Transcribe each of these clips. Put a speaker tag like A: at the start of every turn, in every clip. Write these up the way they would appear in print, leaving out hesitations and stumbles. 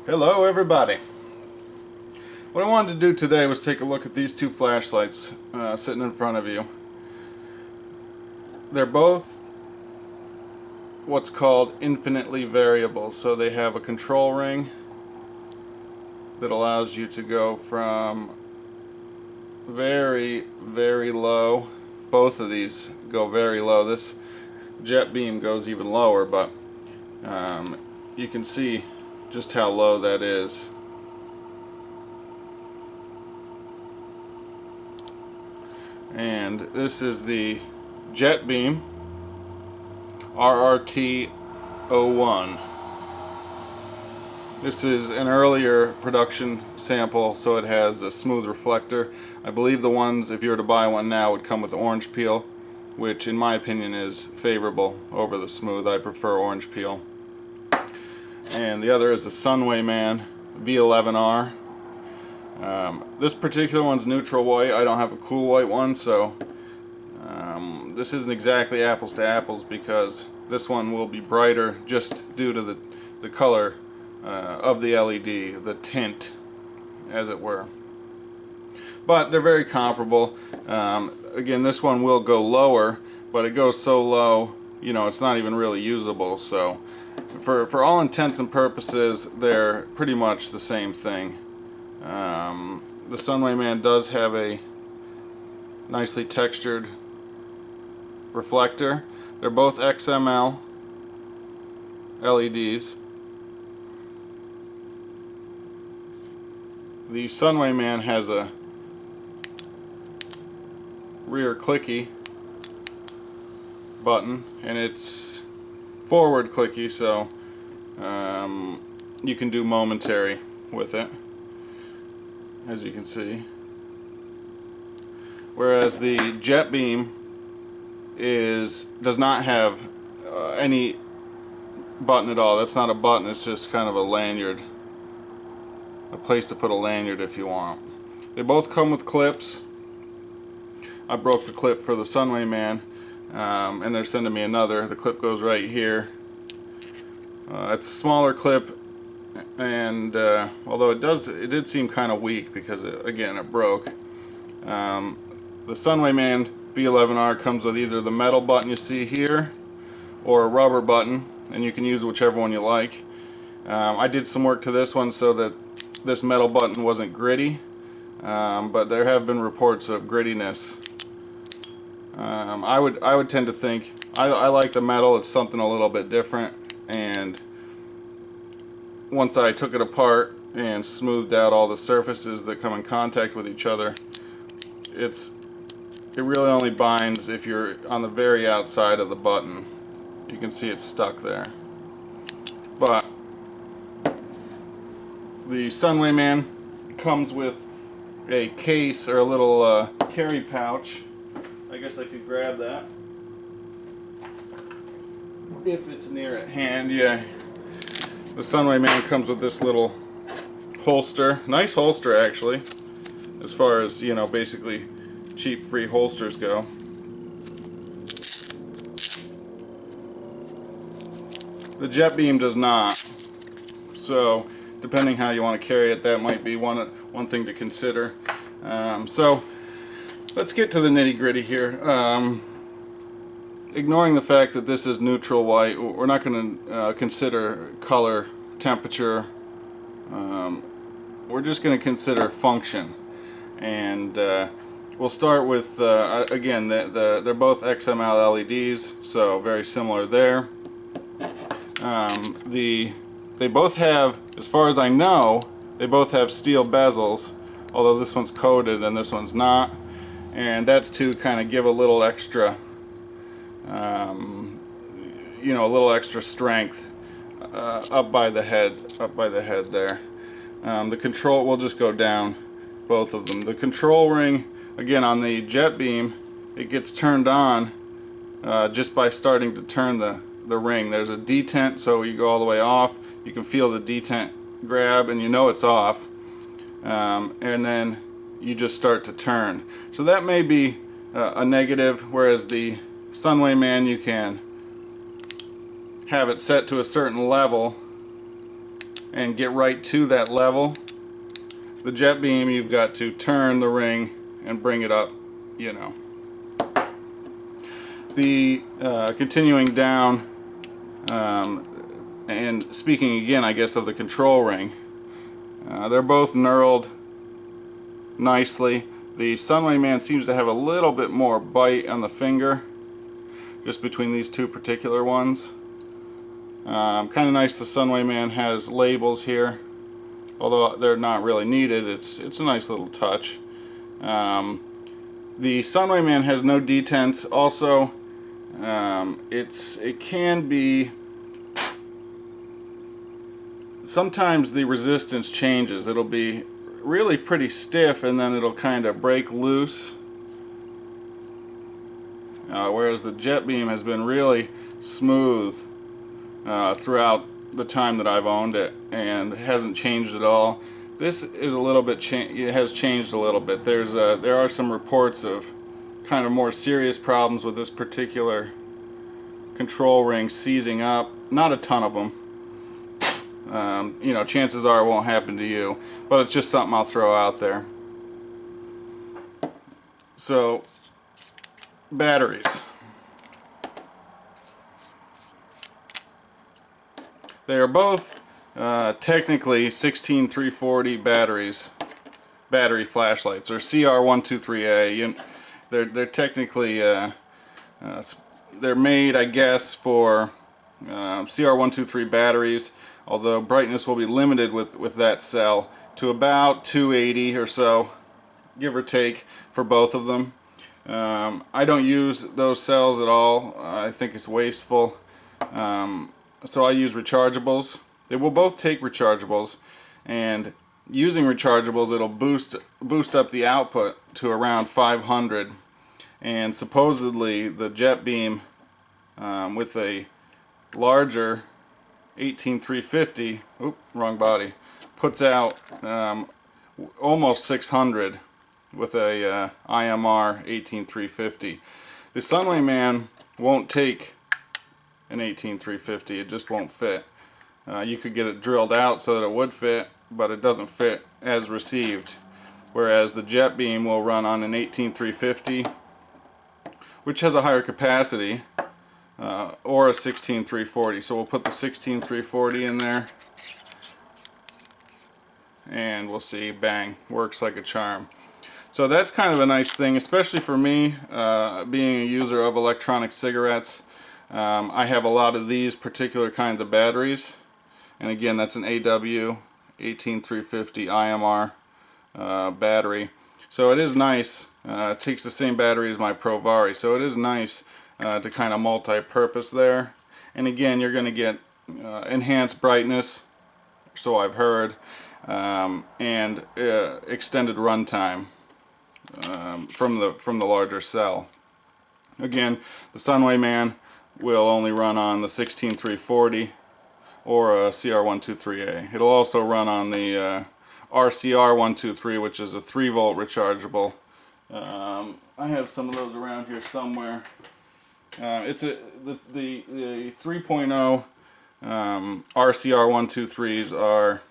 A: Hello everybody. What I wanted to do today was take a look at these two flashlights sitting in front of you. They're both what's called infinitely variable. So they have a control ring that allows you to go from very, very low. Both of these go very low. This Jetbeam goes even lower, but you can see just how low that is. And this is the Jetbeam RRT01. This is an earlier production sample, so it has a smooth reflector. I believe the ones, if you were to buy one now, would come with orange peel, which in my opinion is favorable over the smooth. I prefer orange peel. And the other is the Sunwayman V11R. This particular one's neutral white. I don't have a cool white one, so this isn't exactly apples to apples, because this one will be brighter just due to the color of the LED, the tint, as it were. But they're very comparable. Again, this one will go lower, but it goes so low, you know, it's not even really usable. So for all intents and purposes, they're pretty much the same thing. The Sunwayman does have a nicely textured reflector. They're both XML LEDs. The Sunwayman has a rear clicky button, and it's forward clicky, so you can do momentary with it, as you can see. Whereas the Jetbeam does not have any button at all. That's not a button, it's just kind of a lanyard. A place to put a lanyard if you want. They both come with clips. I broke the clip for the Sunwayman, and they're sending me another. The clip goes right here. It's a smaller clip, and although it did seem kind of weak because again it broke. The Sunwayman V11R comes with either the metal button you see here or a rubber button, and you can use whichever one you like. I did some work to this one so that this metal button wasn't gritty, but there have been reports of grittiness. I would tend to think I like the metal. It's something a little bit different, and once I took it apart and smoothed out all the surfaces that come in contact with each other, it really only binds if you're on the very outside of the button. You can see it's stuck there. But the Sunwayman comes with a case, or a little carry pouch. I guess I could grab that if it's near at hand. Yeah, the Sunwayman comes with this little holster. Nice holster, actually, as far as, you know, basically cheap free holsters go. The Jetbeam does not, so depending how you want to carry it, that might be one thing to consider. So let's get to the nitty-gritty here. Ignoring the fact that this is neutral white, we're not going to consider color, temperature. We're just going to consider function, and we'll start with again, they're both XML LEDs, so very similar there. They both have, as far as I know, they both have steel bezels, although this one's coated and this one's not, and that's to kind of give a little extra, you know, a little extra strength up by the head there. The control, we'll just go down both of them. The control ring, again, on the Jetbeam, it gets turned on just by starting to turn the ring. There's a detent, so you go all the way off. You can feel the detent grab, and you know it's off. And then you just start to turn. So that may be a negative, whereas the Sunwayman, you can have it set to a certain level and get right to that level. The Jetbeam, you've got to turn the ring and bring it up, you know. The continuing down, and speaking again, I guess, of the control ring, they're both knurled nicely. The Sunwayman seems to have a little bit more bite on the finger, just between these two particular ones. Kind of nice the Sunwayman has labels here, although they're not really needed. It's a nice little touch. The Sunwayman has no detents. Also, it can be, sometimes the resistance changes. It'll be really pretty stiff and then it'll kind of break loose. Whereas the Jetbeam has been really smooth throughout the time that I've owned it, and it hasn't changed at all. This is a little bit it has changed a little bit. There are some reports of kind of more serious problems with this particular control ring seizing up. Not a ton of them. You know, chances are it won't happen to you, but it's just something I'll throw out there. So, batteries. They are both technically 16340 battery flashlights, or CR123A. They're technically they're made, I guess, for CR123 batteries, although brightness will be limited with that cell to about 280 or so, give or take, for both of them. I don't use those cells at all. I think it's wasteful. So I use rechargeables. They will both take rechargeables, and using rechargeables, it'll boost up the output to around 500. And supposedly the Jetbeam, with a larger 18350, wrong body, puts out almost 600 with a IMR 18350. The Sunwayman won't take an 18350. It just won't fit. You could get it drilled out so that it would fit, but it doesn't fit as received. Whereas the Jetbeam will run on an 18350, which has a higher capacity, or a 16340. So we'll put the 16340 in there, and we'll see, bang, works like a charm. So that's kind of a nice thing, especially for me, being a user of electronic cigarettes. I have a lot of these particular kinds of batteries, and again, that's an AW 18350 IMR battery. So it is nice. It takes the same battery as my Provari, so it is nice to kind of multi-purpose there. And again, you're going to get enhanced brightness, so I've heard, and extended runtime from the larger cell. Again, the Sunwayman will only run on the 16340 or a CR123A. It'll also run on the RCR123, which is a 3-volt rechargeable. I have some of those around here somewhere. It's the 3.0 RCR123s are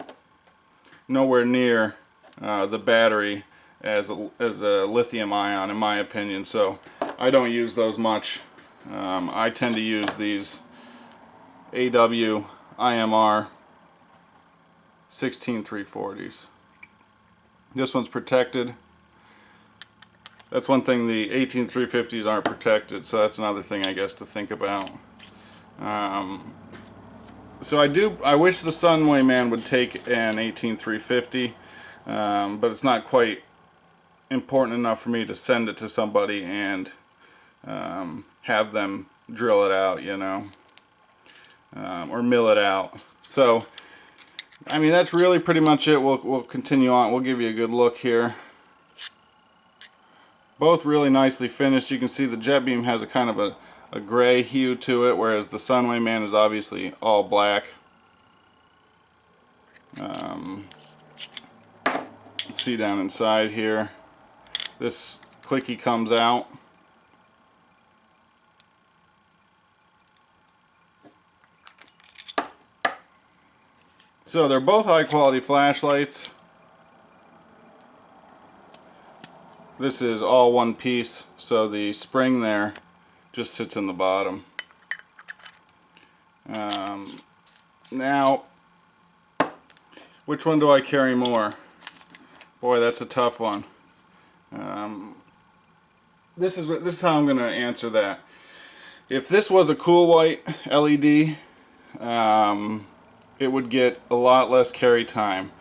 A: nowhere near the battery as a lithium ion, in my opinion, so I don't use those much. I tend to use these AW IMR 16340s. This one's protected. That's one thing, the 18350s aren't protected, so that's another thing, I guess, to think about. So I wish the Sunwayman would take an 18350, but it's not quite important enough for me to send it to somebody and have them drill it out, you know, or mill it out. So, I mean, that's really pretty much it. We'll continue on. We'll give you a good look here. Both really nicely finished. You can see the Jetbeam has a kind of a gray hue to it, whereas the Sunwayman is obviously all black. Let's see down inside here. This clicky comes out. So they're both high quality flashlights. This is all one piece, so the spring there just sits in the bottom. Now, which one do I carry more? Boy, that's a tough one. This is how I'm going to answer that. If this was a cool white LED, it would get a lot less carry time.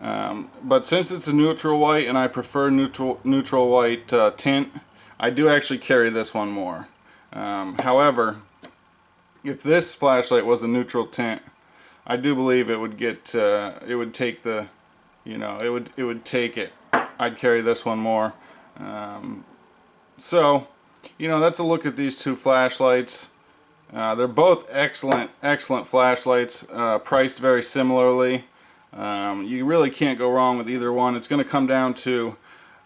A: But since it's a neutral white and I prefer neutral white tint, I do actually carry this one more. However, if this flashlight was a neutral tint, I do believe it would get it would take the, it would take it. I'd carry this one more. So, that's a look at these two flashlights. They're both excellent flashlights, priced very similarly. You really can't go wrong with either one. It's going to come down to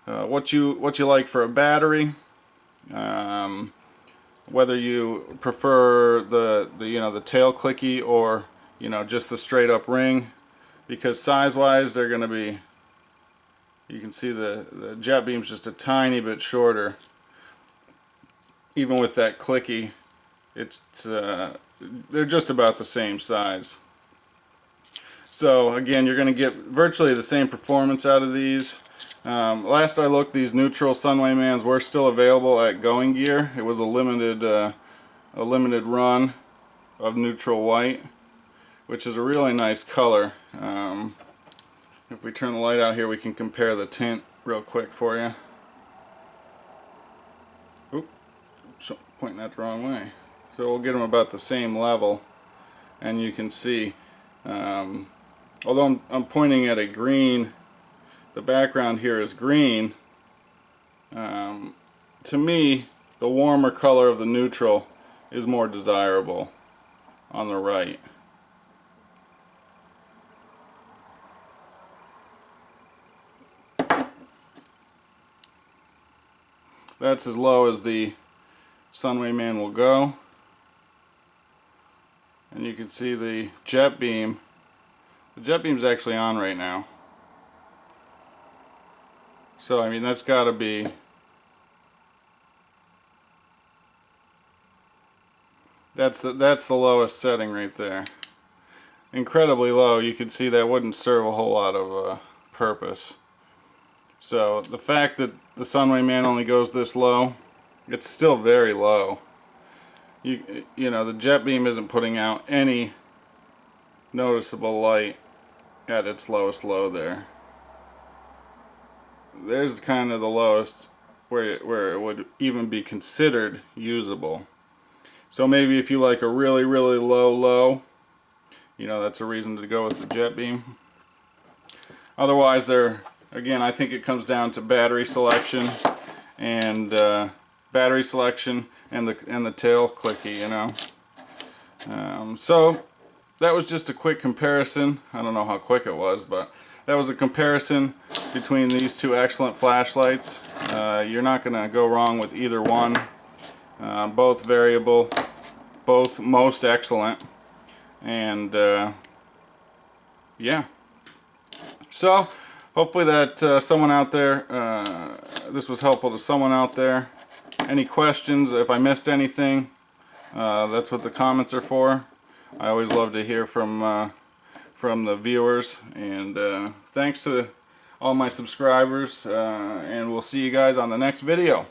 A: what you like for a battery, whether you prefer the tail clicky or just the straight up ring, because size wise they're going to be, you can see the Jetbeam's just a tiny bit shorter. Even with that clicky, it's they're just about the same size. So again, you're going to get virtually the same performance out of these. Last I looked, these neutral Sunwaymans were still available at Going Gear. It was a limited run of neutral white, which is a really nice color. If we turn the light out here, we can compare the tint real quick for you. Oop, pointing that the wrong way. So we'll get them about the same level, and you can see, although I'm pointing at a green, the background here is green. To me, the warmer color of the neutral is more desirable on the right. That's as low as the Sunwayman will go. And you can see the Jetbeam. The Jetbeam's actually on right now. So I mean, that's got to be, that's the lowest setting right there. Incredibly low. You can see that wouldn't serve a whole lot of purpose. So the fact that the Sunwayman only goes this low, it's still very low. The Jetbeam isn't putting out any noticeable light at its lowest low there. There's kind of the lowest where it would even be considered usable. So maybe if you like a really low, that's a reason to go with the Jetbeam. Otherwise, again, I think it comes down to battery selection and the tail clicky, So that was just a quick comparison. I don't know how quick it was, but that was a comparison between these two excellent flashlights. You're not going to go wrong with either one. Both variable, both most excellent, and yeah. So hopefully that someone out there, this was helpful to someone out there. Any questions? If I missed anything, that's what the comments are for. I always love to hear from the viewers, and thanks to all my subscribers, and we'll see you guys on the next video.